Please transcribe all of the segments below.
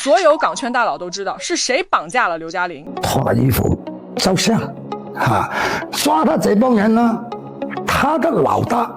所有港圈大佬都知道是谁绑架了刘嘉玲。脱了衣服照相，抓他这帮人呢，他的老大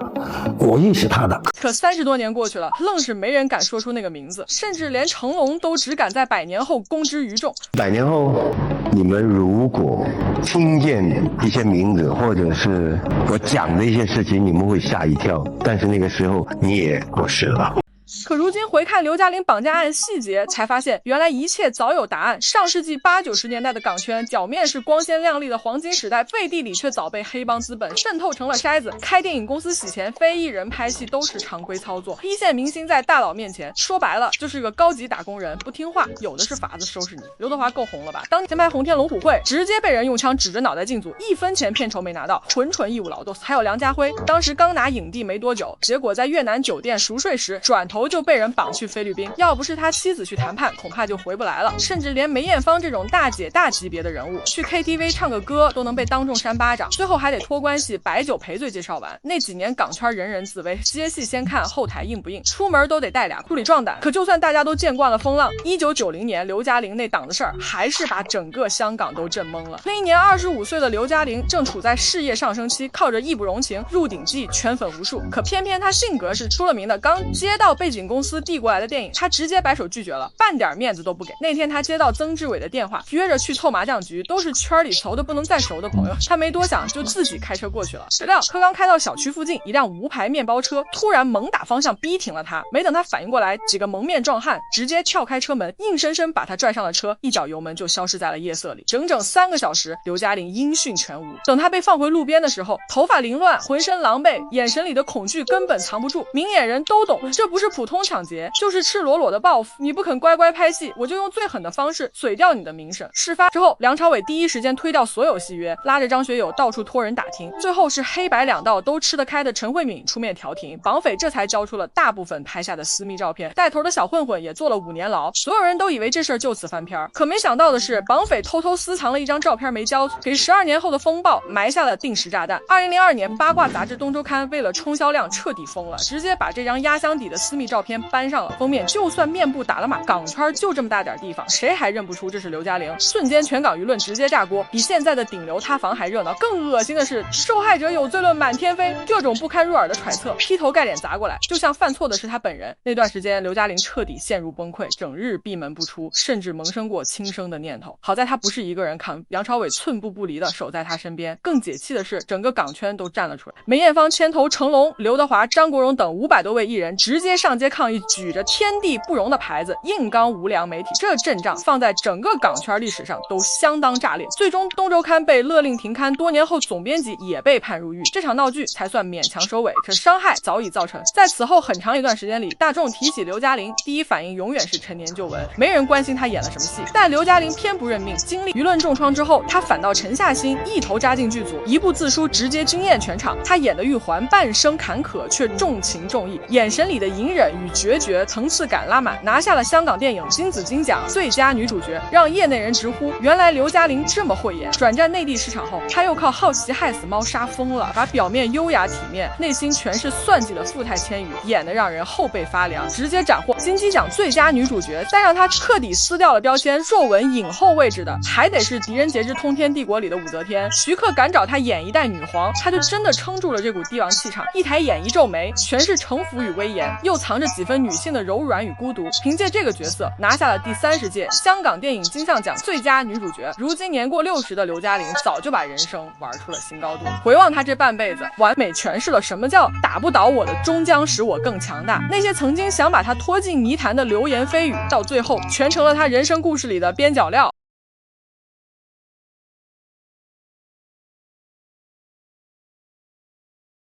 我认识他的。可30多年过去了，愣是没人敢说出那个名字，甚至连成龙都只敢在100年后公之于众。100年后，你们如果听见一些名字，或者是我讲的一些事情，你们会吓一跳，但是那个时候你也过世了。可如今回看刘嘉玲绑架案细节，才发现原来一切早有答案。上世纪80、90年代的港圈，表面是光鲜亮丽的黄金时代，背地里却早被黑帮资本渗透成了筛子。开电影公司洗钱，非艺人拍戏都是常规操作。一线明星在大佬面前，说白了就是个高级打工人，不听话有的是法子收拾你。刘德华够红了吧？当年拍《红天龙虎会》，直接被人用枪指着脑袋进组，1分钱片酬没拿到，纯义务劳动。还有梁家辉，当时刚拿影帝没多久，结果在越南酒店赎税时，转头就被人绑去菲律宾。要不是他妻子去谈判，恐怕就回不来了。甚至连梅艳芳这种大姐大级别的人物，去 KTV 唱个歌都能被当众扇巴掌，最后还得托关系摆酒赔罪介绍完。那几年港圈人人自危，接戏先看后台硬不硬，出门都得带俩库里壮胆。可就算大家都见惯了风浪，1990年刘嘉玲那档子事儿，还是把整个香港都震懵了。那一年25岁的刘嘉玲正处在事业上升期，靠着义不容情、入鼎记圈粉无数。可偏偏她性格是出了名的，刚接到背景公司递过来的电影，她直接摆手拒绝了，半点面子都不给。那天她接到曾志伟的电话，约着去凑麻将局，都是圈里熟的不能再熟的朋友。她没多想，就自己开车过去了。谁料车刚开到小区附近，一辆无牌面包车突然猛打方向逼停了她。没等她反应过来，几个蒙面壮汉直接跳开车门，硬生生把她拽上了车，一脚油门就消失在了夜色里。整整3个小时，刘嘉玲音讯全无。等她被放回路边的时候，头发凌乱，浑身狼狈，眼神里的恐惧根本藏不住。明眼人都懂，这不是普通抢劫，就是赤裸裸的报复。你不肯乖乖拍戏，我就用最狠的方式毁掉你的名声。事发之后，梁朝伟第一时间推掉所有戏约，拉着张学友到处托人打听，最后是黑白两道都吃得开的陈慧敏出面调停，绑匪这才交出了大部分拍下的私密照片，带头的小混混也坐了5年牢。所有人都以为这事儿就此翻篇，可没想到的是，绑匪偷偷私藏了一张照片没交，给12年后的风暴埋下了定时炸弹。2002年，八卦杂志《东周刊》为了冲销量彻底疯了，直接把这张压箱底的私密照片搬上了封面。就算面部打了码，港圈就这么大点地方，谁还认不出这是刘嘉玲？瞬间全港舆论直接炸锅，比现在的顶流塌房还热闹。更恶心的是，受害者有罪论满天飞，各种不堪入耳的揣测劈头盖脸砸过来，就像犯错的是他本人。那段时间，刘嘉玲彻底陷入崩溃，整日闭门不出，甚至萌生过轻生的念头。好在他不是一个人扛，梁朝伟寸步不离的守在他身边。更解气的是，整个港圈都站了出来，梅艳芳牵头成龙、刘德华、张国荣等500多位艺人直接上街抗议，举着天地不容的牌子硬刚无良媒体。这阵仗放在整个港圈历史上都相当炸裂。最终东周刊被勒令停刊，多年后总编辑也被判入狱，这场闹剧才算勉强收尾。可伤害早已造成，在此后很长一段时间里，大众提起刘嘉玲，第一反应永远是陈年旧闻，没人关心她演了什么戏。但刘嘉玲偏不认命，经历舆论重创之后，她反倒沉下心，一头扎进剧组，一部自书直接惊艳全场。她演的玉环半生坎坷，却重情重义，眼神里的隐忍与决绝层次感拉满，拿下了香港电影金紫荆奖最佳女主角，让业内人直呼原来刘嘉玲这么会演。转战内地市场后，她又靠好奇害死猫杀疯了，把表面优雅体面，内心全是算计的富态千羽演得让人后背发凉，直接斩获金鸡奖最佳女主角。再让她彻底撕掉了标签，若吻影后位置的还得是《狄仁杰之通天帝国》里的武则天。徐克敢找她演一代女皇，她就真的撑住了这股帝王气场，一抬眼一皱眉，全是城府与威严，又藏着几分女性的柔软与孤独。凭借这个角色拿下了第30届香港电影金像奖最佳女主角。如今年过60的刘嘉玲早就把人生玩出了新高度。回望她这半辈子，完美诠释了什么叫打不倒我的终将使我更强大。那些曾经想把她拖进泥潭的流言蜚语，到最后全成了她人生故事里的边角料。